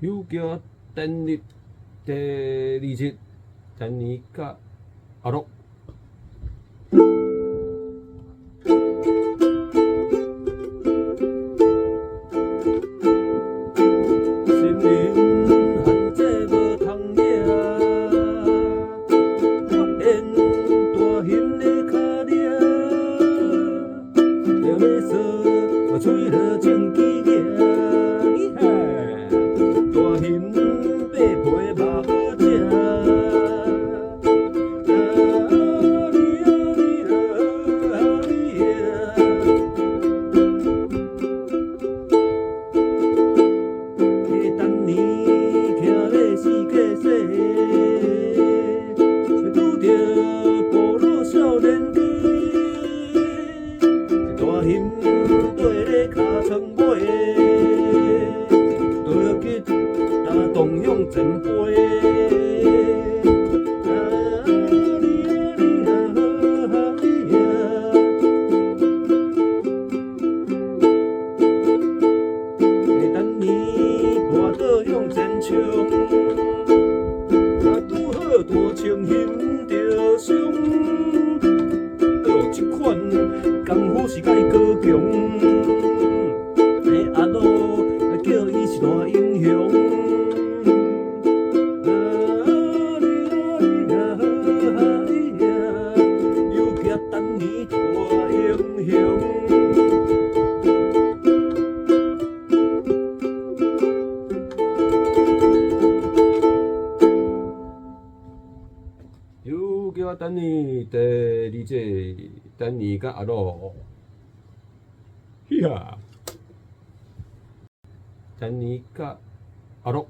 有行等日第二日，等你甲阿洛。心灵罕这无通掠，发现大hình的脚掠，要要说吹落正机举，大hình八皮嘛好食。动用前辈，等你跋倒向前冲，拄好大情形着伤。哎呦，这款功夫是甲伊高强，阿路叫伊是大英雄。又叫等你第二节，等你甲阿罗，呀，等你甲阿罗。